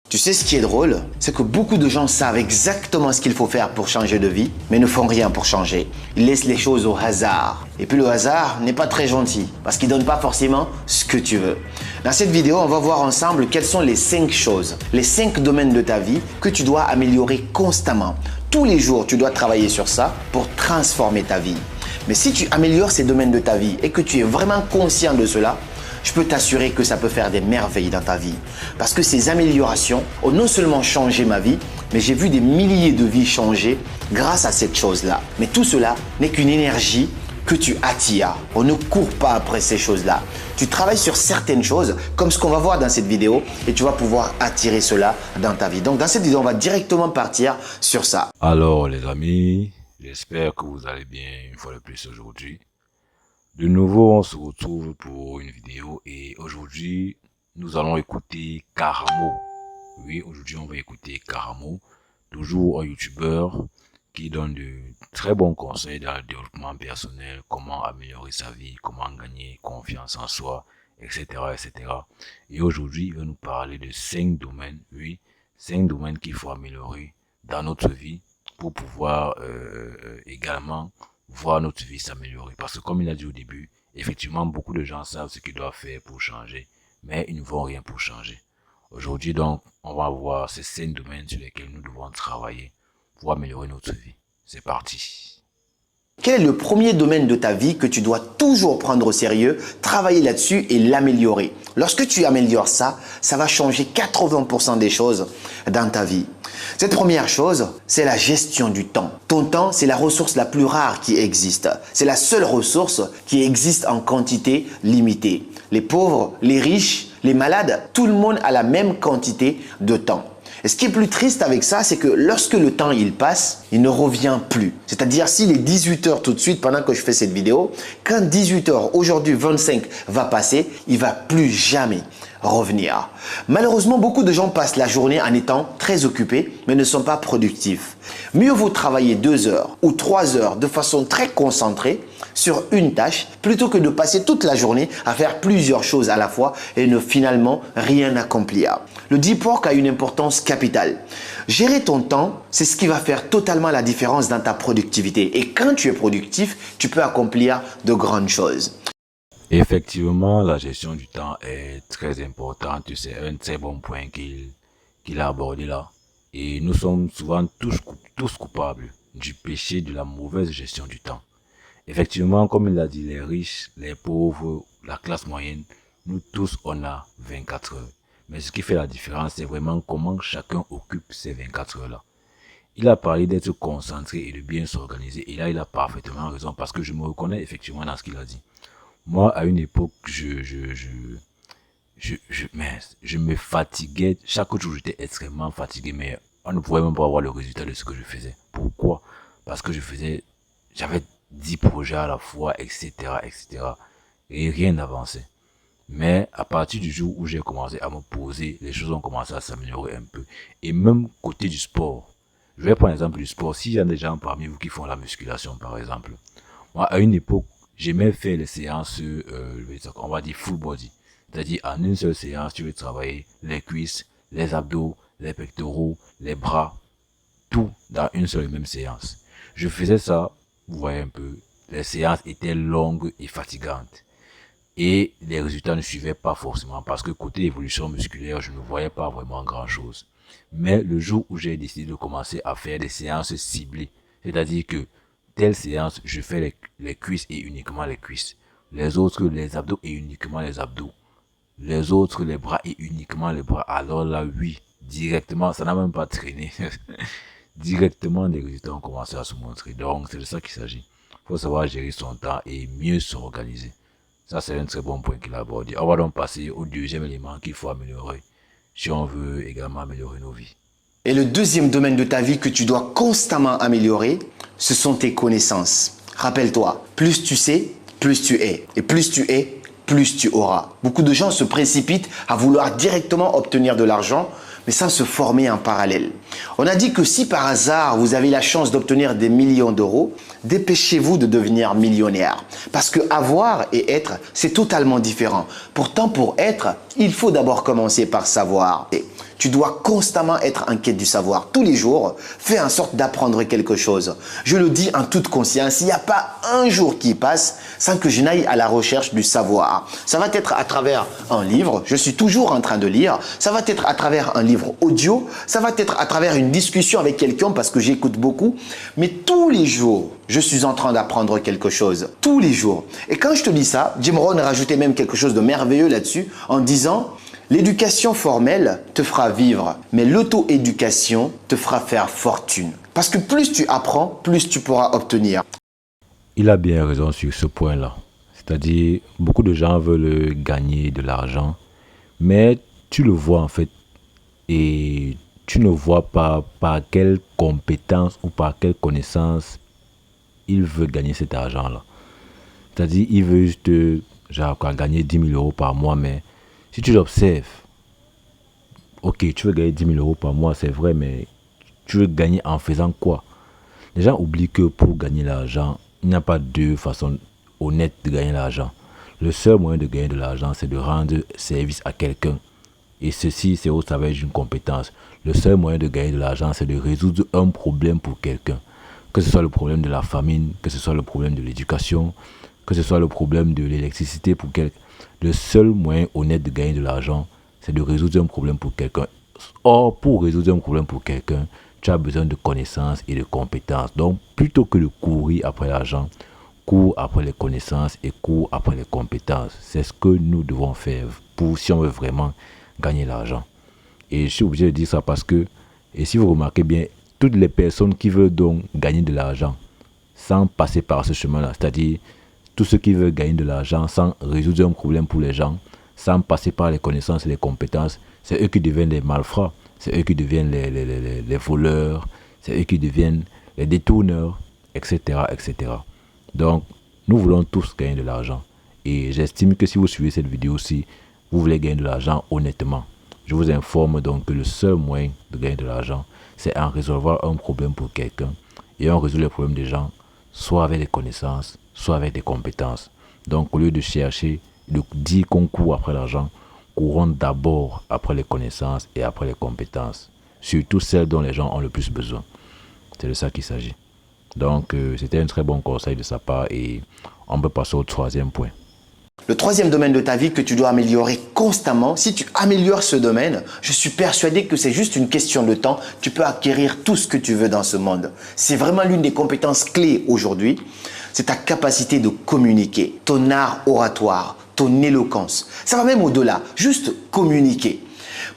Tu sais ce qui est drôle? C'est que beaucoup de gens savent exactement ce qu'il faut faire pour changer de vie, mais ne font rien pour changer. Ils laissent les choses au hasard. Et puis le hasard n'est pas très gentil, parce qu'il ne donne pas forcément ce que tu veux. Dans cette vidéo, on va voir ensemble quelles sont les 5 choses, les 5 domaines de ta vie que tu dois améliorer constamment. Tous les jours, tu dois travailler sur ça pour transformer ta vie. Mais si tu améliores ces domaines de ta vie et que tu es vraiment conscient de cela, je peux t'assurer que ça peut faire des merveilles dans ta vie. Parce que ces améliorations ont non seulement changé ma vie, mais j'ai vu des milliers de vies changer grâce à cette chose-là. Mais tout cela n'est qu'une énergie que tu attires. On ne court pas après ces choses-là. Tu travailles sur certaines choses, comme ce qu'on va voir dans cette vidéo, et tu vas pouvoir attirer cela dans ta vie. Donc dans cette vidéo, on va directement partir sur ça. Alors les amis, j'espère que vous allez bien une fois de plus aujourd'hui. De nouveau, on se retrouve pour une vidéo et aujourd'hui, nous allons écouter Karamo. Oui, aujourd'hui, on va écouter Karamo, toujours un youtubeur qui donne de très bons conseils dans le développement personnel, comment améliorer sa vie, comment gagner confiance en soi, etc., etc. Et aujourd'hui, il va nous parler de 5 domaines, oui, 5 domaines qu'il faut améliorer dans notre vie pour pouvoir également voir notre vie s'améliorer. Parce que comme il a dit au début, effectivement, beaucoup de gens savent ce qu'ils doivent faire pour changer, mais ils ne font rien pour changer. Aujourd'hui, donc, on va voir ces 5 domaines sur lesquels nous devons travailler pour améliorer notre vie. C'est parti. Quel est le premier domaine de ta vie que tu dois toujours prendre au sérieux, travailler là-dessus et l'améliorer? Lorsque tu améliores ça, ça va changer 80% des choses dans ta vie. Cette première chose, c'est la gestion du temps. Ton temps, c'est la ressource la plus rare qui existe. C'est la seule ressource qui existe en quantité limitée. Les pauvres, les riches, les malades, tout le monde a la même quantité de temps. Et ce qui est plus triste avec ça, c'est que lorsque le temps il passe, il ne revient plus. C'est-à-dire s'il est 18h tout de suite pendant que je fais cette vidéo, quand 18h aujourd'hui 25 va passer, il va plus jamais revenir. Malheureusement, beaucoup de gens passent la journée en étant très occupés, mais ne sont pas productifs. Mieux vaut travailler 2 heures ou 3 heures de façon très concentrée sur une tâche plutôt que de passer toute la journée à faire plusieurs choses à la fois et ne finalement rien accomplir. Le deep work a une importance capitale. Gérer ton temps, c'est ce qui va faire totalement la différence dans ta productivité. Et quand tu es productif, tu peux accomplir de grandes choses. Effectivement, la gestion du temps est très importante. C'est un très bon point qu'il a abordé là. Et nous sommes souvent tous coupables du péché de la mauvaise gestion du temps. Effectivement, comme il l'a dit, les riches, les pauvres, la classe moyenne, nous tous, on a 24 heures. Mais ce qui fait la différence, c'est vraiment comment chacun occupe ces 24 heures-là. Il a parlé d'être concentré et de bien s'organiser. Et là, il a parfaitement raison parce que je me reconnais effectivement dans ce qu'il a dit. Moi, à une époque, je me fatiguais. Chaque jour, j'étais extrêmement fatigué, mais on ne pouvait même pas avoir le résultat de ce que je faisais. Pourquoi? Parce que j'avais 10 projets à la fois, etc., etc. Et rien n'avançait. Mais à partir du jour où j'ai commencé à me poser, les choses ont commencé à s'améliorer un peu. Et même côté du sport. Je vais prendre l'exemple du sport. S'il y a des gens parmi vous qui font la musculation, par exemple. Moi, à une époque, j'aimais faire les séances, on va dire full body. C'est-à-dire, en une seule séance, tu veux travailler les cuisses, les abdos, les pectoraux, les bras, tout dans une seule et même séance. Je faisais ça, vous voyez un peu, les séances étaient longues et fatigantes. Et les résultats ne suivaient pas forcément parce que côté évolution musculaire, je ne voyais pas vraiment grand chose. Mais le jour où j'ai décidé de commencer à faire des séances ciblées, c'est-à-dire que telle séance, je fais les cuisses et uniquement les cuisses. Les autres, les abdos et uniquement les abdos. Les autres, les bras et uniquement les bras. Alors là, oui, directement, ça n'a même pas traîné. Directement, les résultats ont commencé à se montrer. Donc, c'est de ça qu'il s'agit. Il faut savoir gérer son temps et mieux s'organiser. Ça, c'est un très bon point qu'il a abordé. On va donc passer au deuxième élément qu'il faut améliorer si on veut également améliorer nos vies. Et le deuxième domaine de ta vie que tu dois constamment améliorer, ce sont tes connaissances. Rappelle-toi, plus tu sais, plus tu es. Et plus tu es, plus tu auras. Beaucoup de gens se précipitent à vouloir directement obtenir de l'argent, mais sans se former en parallèle. On a dit que si par hasard vous avez la chance d'obtenir des millions d'euros, dépêchez-vous de devenir millionnaire. Parce que avoir et être, c'est totalement différent. Pourtant, pour être, il faut d'abord commencer par savoir. Tu dois constamment être en quête du savoir. Tous les jours, fais en sorte d'apprendre quelque chose. Je le dis en toute conscience, il n'y a pas un jour qui passe sans que je n'aille à la recherche du savoir. Ça va être à travers un livre, je suis toujours en train de lire. Ça va être à travers un livre audio. Ça va être à travers une discussion avec quelqu'un parce que j'écoute beaucoup. Mais tous les jours, je suis en train d'apprendre quelque chose. Tous les jours. Et quand je te dis ça, Jim Rohn rajoutait même quelque chose de merveilleux là-dessus en disant: l'éducation formelle te fera vivre, mais l'auto-éducation te fera faire fortune. Parce que plus tu apprends, plus tu pourras obtenir. Il a bien raison sur ce point-là. C'est-à-dire, beaucoup de gens veulent gagner de l'argent, mais tu le vois en fait, et tu ne vois pas par quelle compétence ou par quelle connaissance il veut gagner cet argent-là. C'est-à-dire, il veut juste genre, gagner 10 000 euros par mois, mais si tu l'observes, ok, tu veux gagner 10 000 euros par mois, c'est vrai, mais tu veux gagner en faisant quoi? Les gens oublient que pour gagner l'argent, il n'y a pas deux façons honnêtes de gagner l'argent. Le seul moyen de gagner de l'argent, c'est de rendre service à quelqu'un. Et ceci, c'est au travers d'une compétence. Le seul moyen de gagner de l'argent, c'est de résoudre un problème pour quelqu'un. Que ce soit le problème de la famine, que ce soit le problème de l'éducation, que ce soit le problème de l'électricité pour quelqu'un. Le seul moyen honnête de gagner de l'argent, c'est de résoudre un problème pour quelqu'un. Or, pour résoudre un problème pour quelqu'un, tu as besoin de connaissances et de compétences. Donc, plutôt que de courir après l'argent, cours après les connaissances et cours après les compétences. C'est ce que nous devons faire si on veut vraiment gagner l'argent. Et je suis obligé de dire ça parce que, et si vous remarquez bien, toutes les personnes qui veulent donc gagner de l'argent sans passer par ce chemin-là, c'est-à-dire tous ceux qui veulent gagner de l'argent sans résoudre un problème pour les gens, sans passer par les connaissances et les compétences, c'est eux qui deviennent les malfrats, c'est eux qui deviennent les voleurs, c'est eux qui deviennent les détourneurs, etc., etc. Donc, nous voulons tous gagner de l'argent. Et j'estime que si vous suivez cette vidéo-ci, vous voulez gagner de l'argent honnêtement. Je vous informe donc que le seul moyen de gagner de l'argent, c'est en résolvant un problème pour quelqu'un. Et on résout les problèmes des gens, soit avec des connaissances, soit avec des compétences. Donc, au lieu de chercher, de dire qu'on court après l'argent, courons d'abord après les connaissances et après les compétences. Surtout celles dont les gens ont le plus besoin. C'est de ça qu'il s'agit. Donc, c'était un très bon conseil de sa part et on peut passer au troisième point. Le troisième domaine de ta vie que tu dois améliorer constamment, si tu améliores ce domaine, je suis persuadé que c'est juste une question de temps, tu peux acquérir tout ce que tu veux dans ce monde. C'est vraiment l'une des compétences clés aujourd'hui, c'est ta capacité de communiquer, ton art oratoire, ton éloquence. Ça va même au-delà, juste communiquer.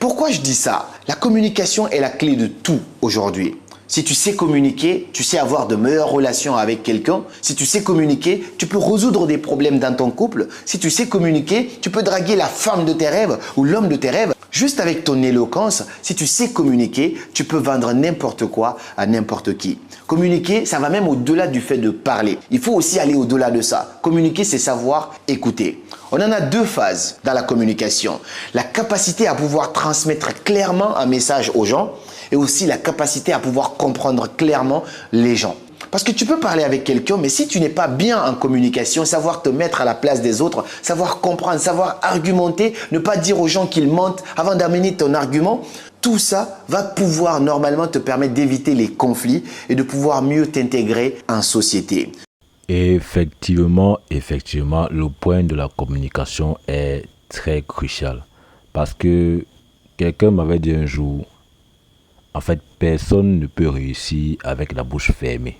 Pourquoi je dis ça? La communication est la clé de tout aujourd'hui. Si tu sais communiquer, tu sais avoir de meilleures relations avec quelqu'un. Si tu sais communiquer, tu peux résoudre des problèmes dans ton couple. Si tu sais communiquer, tu peux draguer la femme de tes rêves ou l'homme de tes rêves. Juste avec ton éloquence, si tu sais communiquer, tu peux vendre n'importe quoi à n'importe qui. Communiquer, ça va même au-delà du fait de parler. Il faut aussi aller au-delà de ça. Communiquer, c'est savoir écouter. On en a deux phases dans la communication. La capacité à pouvoir transmettre clairement un message aux gens et aussi la capacité à pouvoir comprendre clairement les gens. Parce que tu peux parler avec quelqu'un, mais si tu n'es pas bien en communication, savoir te mettre à la place des autres, savoir comprendre, savoir argumenter, ne pas dire aux gens qu'ils mentent avant d'amener ton argument, tout ça va pouvoir normalement te permettre d'éviter les conflits et de pouvoir mieux t'intégrer en société. Effectivement, le point de la communication est très crucial. Parce que quelqu'un m'avait dit un jour, en fait, personne ne peut réussir avec la bouche fermée.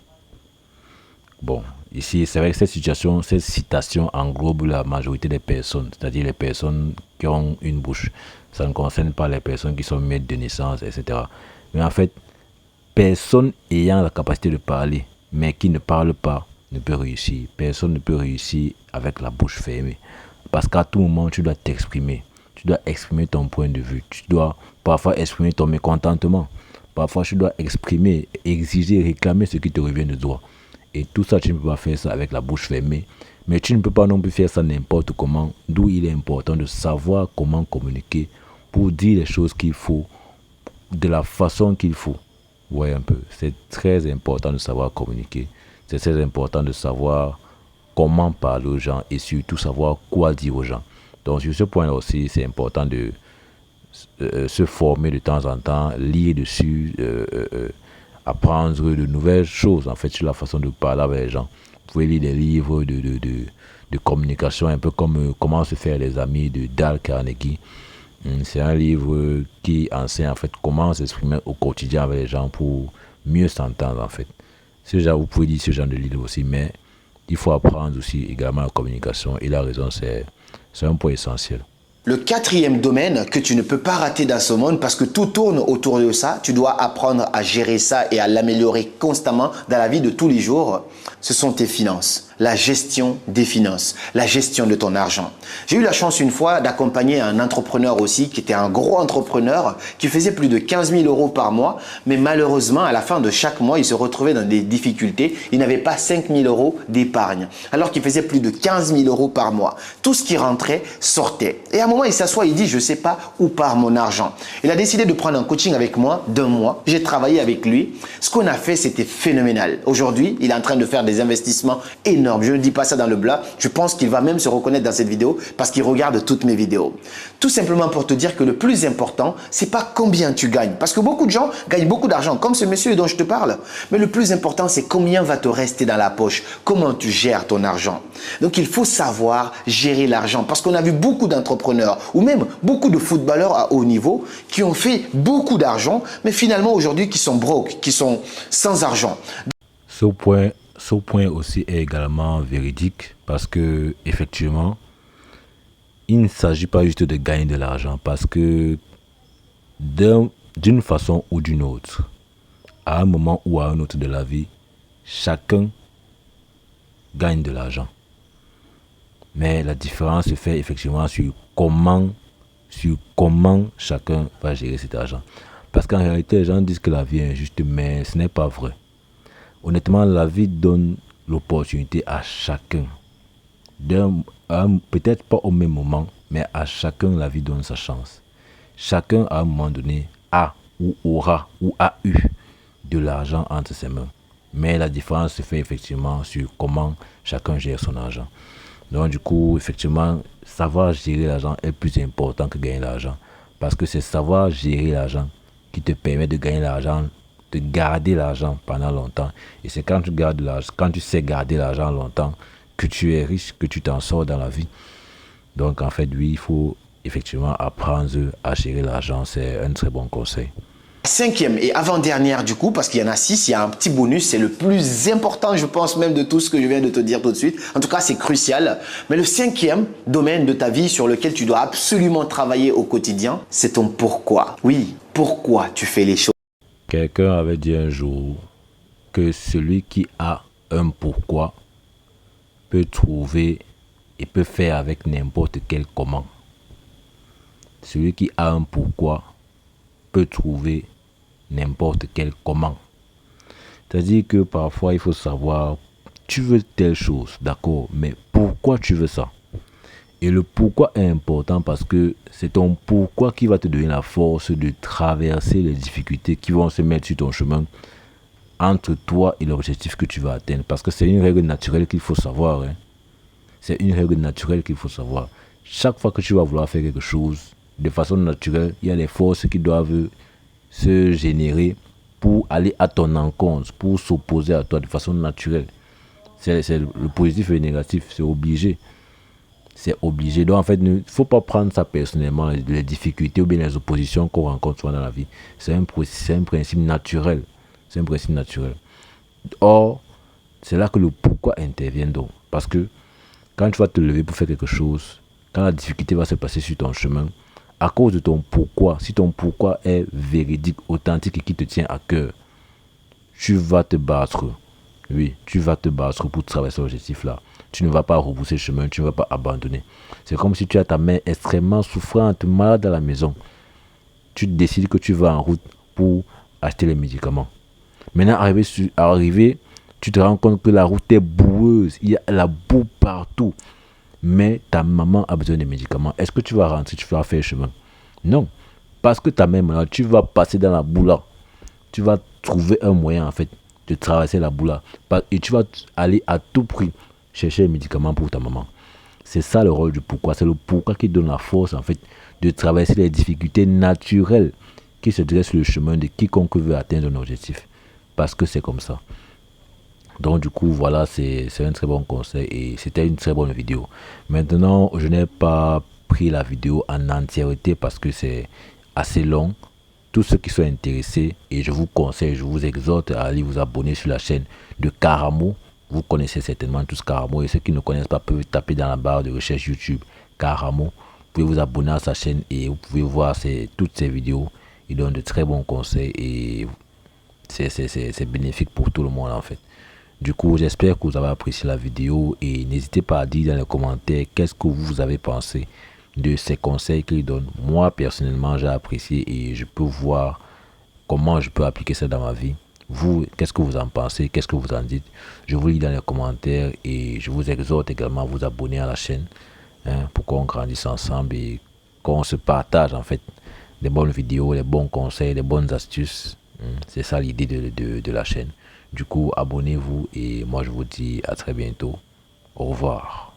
Bon, ici, c'est vrai que cette citation englobe la majorité des personnes, c'est-à-dire les personnes qui ont une bouche. Ça ne concerne pas les personnes qui sont maîtres de naissance, etc. Mais en fait, personne ayant la capacité de parler, mais qui ne parle pas, ne peut réussir. Personne ne peut réussir avec la bouche fermée. Parce qu'à tout moment, tu dois t'exprimer. Tu dois exprimer ton point de vue. Tu dois parfois exprimer ton mécontentement. Parfois, tu dois exprimer, exiger, réclamer ce qui te revient de droit. Et tout ça, tu ne peux pas faire ça avec la bouche fermée. Mais tu ne peux pas non plus faire ça n'importe comment. D'où il est important de savoir comment communiquer pour dire les choses qu'il faut, de la façon qu'il faut. Vous voyez un peu. C'est très important de savoir communiquer. C'est très important de savoir comment parler aux gens et surtout savoir quoi dire aux gens. Donc sur ce point-là aussi, c'est important se former de temps en temps, lire dessus, apprendre de nouvelles choses, en fait, sur la façon de parler avec les gens. Vous pouvez lire des livres de communication, un peu comme Comment se faire les amis de Dale Carnegie. C'est un livre qui enseigne en fait comment s'exprimer au quotidien avec les gens pour mieux s'entendre en fait. Vous pouvez lire ce genre de livre aussi, mais il faut apprendre aussi également la communication. Et la raison, c'est un point essentiel. Le quatrième domaine que tu ne peux pas rater dans ce monde parce que tout tourne autour de ça, tu dois apprendre à gérer ça et à l'améliorer constamment dans la vie de tous les jours, ce sont tes finances. La gestion des finances, la gestion de ton argent. J'ai eu la chance une fois d'accompagner un entrepreneur aussi qui était un gros entrepreneur qui faisait plus de 15 000 euros par mois, mais malheureusement à la fin de chaque mois, il se retrouvait dans des difficultés. Il n'avait pas 5 000 euros d'épargne alors qu'il faisait plus de 15 000 euros par mois. Tout ce qui rentrait sortait. Et à un moment, il s'assoit, il dit « je ne sais pas où part mon argent ». Il a décidé de prendre un coaching avec moi d'1 mois. J'ai travaillé avec lui. Ce qu'on a fait, c'était phénoménal. Aujourd'hui, il est en train de faire des investissements énormes. Je ne dis pas ça dans le blas. Je pense qu'il va même se reconnaître dans cette vidéo parce qu'il regarde toutes mes vidéos. Tout simplement pour te dire que le plus important, c'est pas combien tu gagnes. Parce que beaucoup de gens gagnent beaucoup d'argent, comme ce monsieur dont je te parle. Mais le plus important, c'est combien va te rester dans la poche. Comment tu gères ton argent. Donc, il faut savoir gérer l'argent. Parce qu'on a vu beaucoup d'entrepreneurs ou même beaucoup de footballeurs à haut niveau qui ont fait beaucoup d'argent, mais finalement aujourd'hui qui sont broke, qui sont sans argent. Ce point aussi est également véridique parce que effectivement, il ne s'agit pas juste de gagner de l'argent parce que d'une façon ou d'une autre, à un moment ou à un autre de la vie, chacun gagne de l'argent. Mais la différence se fait effectivement sur comment chacun va gérer cet argent. Parce qu'en réalité, les gens disent que la vie est injuste, mais ce n'est pas vrai. Honnêtement, la vie donne l'opportunité à chacun. Peut-être pas au même moment, mais à chacun, la vie donne sa chance. Chacun, à un moment donné, a ou aura ou a eu de l'argent entre ses mains. Mais la différence se fait effectivement sur comment chacun gère son argent. Donc du coup, effectivement, savoir gérer l'argent est plus important que gagner l'argent. Parce que c'est savoir gérer l'argent qui te permet de gagner l'argent, de garder l'argent pendant longtemps. Et c'est quand tu sais garder l'argent longtemps que tu es riche, que tu t'en sors dans la vie. Donc en fait, oui, il faut effectivement apprendre à gérer l'argent. C'est un très bon conseil. Cinquième et avant-dernière du coup, parce qu'il y en a 6, il y a un petit bonus, c'est le plus important, je pense même de tout ce que je viens de te dire tout de suite. En tout cas, c'est crucial. Mais le cinquième domaine de ta vie sur lequel tu dois absolument travailler au quotidien, c'est ton pourquoi. Oui, pourquoi tu fais les choses. Quelqu'un avait dit un jour que celui qui a un pourquoi peut trouver et peut faire avec n'importe quel comment. Celui qui a un pourquoi peut trouver n'importe quel comment. C'est-à-dire que parfois il faut savoir, tu veux telle chose, d'accord, mais pourquoi tu veux ça? Et le pourquoi est important parce que c'est ton pourquoi qui va te donner la force de traverser les difficultés qui vont se mettre sur ton chemin entre toi et l'objectif que tu vas atteindre. Parce que c'est une règle naturelle qu'il faut savoir. C'est une règle naturelle qu'il faut savoir. Chaque fois que tu vas vouloir faire quelque chose, de façon naturelle, il y a des forces qui doivent se générer pour aller à ton encontre, pour s'opposer à toi de façon naturelle. C'est le positif et le négatif, c'est obligé. C'est obligé. Donc en fait, il ne faut pas prendre ça personnellement, les difficultés ou bien les oppositions qu'on rencontre souvent dans la vie. C'est un principe naturel. C'est un principe naturel. Or, c'est là que le pourquoi intervient donc. Parce que quand tu vas te lever pour faire quelque chose, quand la difficulté va se passer sur ton chemin, à cause de ton pourquoi, si ton pourquoi est véridique, authentique et qui te tient à cœur, tu vas te battre. Oui, tu vas te battre pour traverser l'objectif là. Tu ne vas pas repousser le chemin, tu ne vas pas abandonner. C'est comme si tu as ta mère extrêmement souffrante, malade à la maison. Tu décides que tu vas en route pour acheter les médicaments. Maintenant, arrivé, tu te rends compte que la route est boueuse. Il y a la boue partout. Mais ta maman a besoin de médicaments. Est-ce que tu vas rentrer, tu vas faire le chemin? Non. Parce que ta mère, maintenant, tu vas passer dans la boue là. Tu vas trouver un moyen, en fait, de traverser la boue là. Et tu vas aller à tout prix chercher les médicaments pour ta maman. C'est ça le rôle du pourquoi. C'est le pourquoi qui donne la force, en fait, de traverser les difficultés naturelles qui se dressent sur le chemin de quiconque veut atteindre un objectif. Parce que c'est comme ça. Donc du coup, voilà, c'est un très bon conseil et c'était une très bonne vidéo. Maintenant, je n'ai pas pris la vidéo en entièreté parce que c'est assez long. Tous ceux qui sont intéressés, et je vous conseille, je vous exhorte à aller vous abonner sur la chaîne de Karamo. Vous connaissez certainement tous Karamo, et ceux qui ne connaissent pas peuvent taper dans la barre de recherche YouTube Karamo. Vous pouvez vous abonner à sa chaîne et vous pouvez voir toutes ces vidéos. Il donne de très bons conseils et c'est bénéfique pour tout le monde en fait. Du coup, j'espère que vous avez apprécié la vidéo et n'hésitez pas à dire dans les commentaires qu'est-ce que vous avez pensé de ces conseils qu'il donne. Moi, personnellement, j'ai apprécié et je peux voir comment je peux appliquer ça dans ma vie. Vous, qu'est-ce que vous en pensez? Qu'est-ce que vous en dites? Je vous lis dans les commentaires et je vous exhorte également à vous abonner à la chaîne pour qu'on grandisse ensemble et qu'on se partage en fait des bonnes vidéos, les bons conseils, les bonnes astuces. C'est ça l'idée de la chaîne. Du coup, abonnez-vous et moi je vous dis à très bientôt. Au revoir.